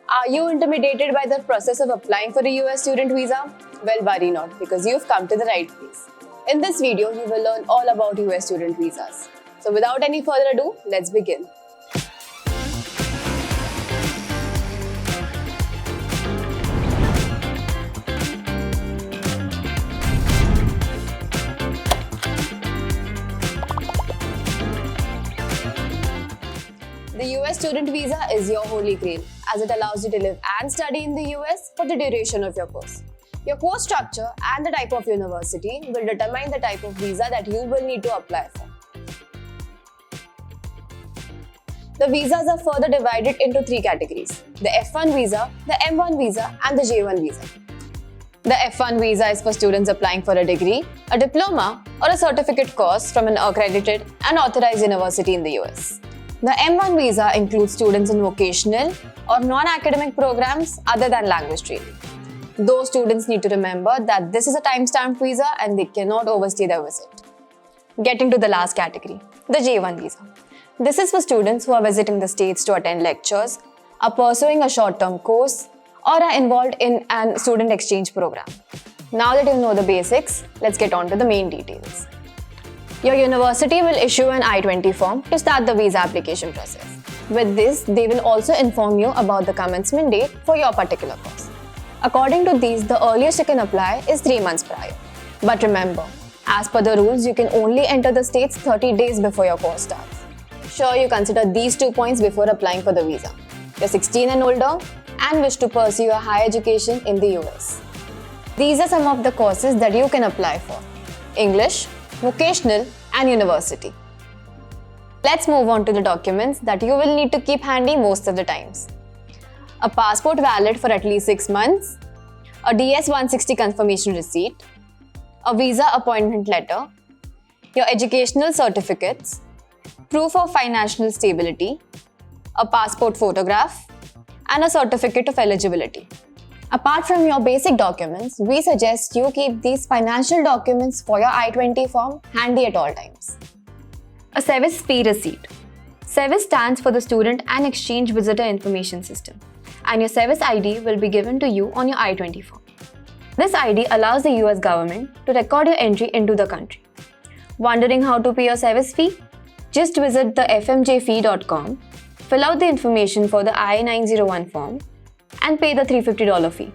Are you intimidated by the process of applying for a US student visa? Well, worry not, because you've come to the right place. In this video, you will learn all about US student visas. So without any further ado, let's begin. The US student visa is your holy grail, as it allows you to live and study in the US for the duration of your course. Your course structure and the type of university will determine the type of visa that you will need to apply for. The visas are further divided into three categories: the F1 visa, the M1 visa, and the J1 visa. The F1 visa is for students applying for a degree, a diploma, or a certificate course from an accredited and authorized university in the US. The M1 visa includes students in vocational or non-academic programs other than language training. Those students need to remember that this is a time-stamped visa and they cannot overstay their visit. Getting to the last category, the J1 visa. This is for students who are visiting the States to attend lectures, are pursuing a short-term course, or are involved in an student exchange program. Now that you know the basics, let's get on to the main details. Your university will issue an I-20 form to start the visa application process. With this, they will also inform you about the commencement date for your particular course. According to these, the earliest you can apply is 3 months prior. But remember, as per the rules, you can only enter the States 30 days before your course starts. Sure, you consider these 2 points before applying for the visa. You're 16 and older and wish to pursue a higher education in the US. These are some of the courses that you can apply for: English, vocational, and university. Let's move on to the documents that you will need to keep handy most of the times. A passport valid for at least 6 months, a DS-160 confirmation receipt, a visa appointment letter, your educational certificates, proof of financial stability, a passport photograph, and a certificate of eligibility. Apart from your basic documents, we suggest you keep these financial documents for your I-20 form handy at all times. A SEVIS fee receipt. SEVIS stands for the Student and Exchange Visitor Information System, and your SEVIS ID will be given to you on your I-20 form. This ID allows the US government to record your entry into the country. Wondering how to pay your SEVIS fee? Just visit the fmjfee.com, fill out the information for the I-901 form, and pay the $350 fee.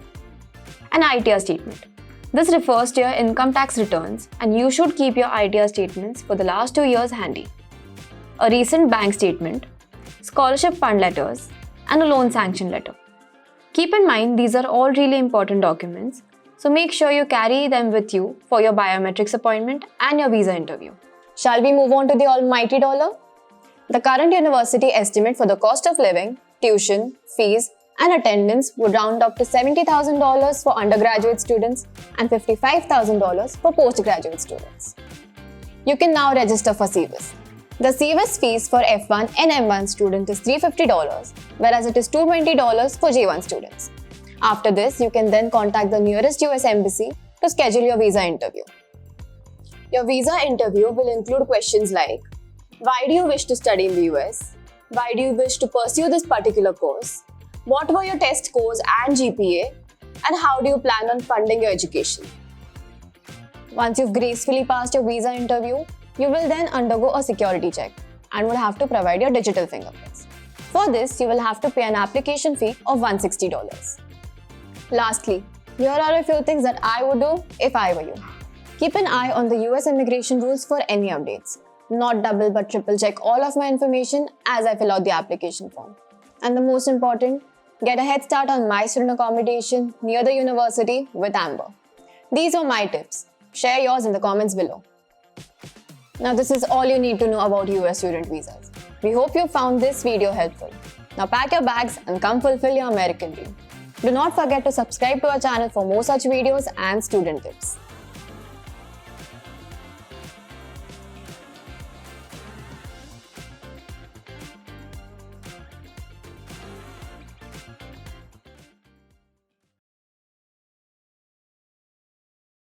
An ITR statement. This refers to your income tax returns, and you should keep your ITR statements for the last 2 years handy. A recent bank statement, scholarship fund letters, and a loan sanction letter. Keep in mind these are all really important documents, so make sure you carry them with you for your biometrics appointment and your visa interview. Shall we move on to the almighty dollar? The current university estimate for the cost of living, tuition, fees, and attendance would round up to $70,000 for undergraduate students and $55,000 for postgraduate students. You can now register for SEVIS. The SEVIS fees for F1 and M1 students is $350, whereas it is $220 for J1 students. After this, you can then contact the nearest US embassy to schedule your visa interview. Your visa interview will include questions like: why do you wish to study in the US? Why do you wish to pursue this particular course? What were your test scores and GPA? And how do you plan on funding your education? Once you've gracefully passed your visa interview, you will then undergo a security check and will have to provide your digital fingerprints. For this, you will have to pay an application fee of $160. Lastly, here are a few things that I would do if I were you. Keep an eye on the US immigration rules for any updates. Not double but triple check all of my information as I fill out the application form. And the most important, get a head start on my student accommodation near the university with Amber. These are my tips. Share yours in the comments below. Now this is all you need to know about US student visas. We hope you found this video helpful. Now pack your bags and come fulfill your American dream. Do not forget to subscribe to our channel for more such videos and student tips.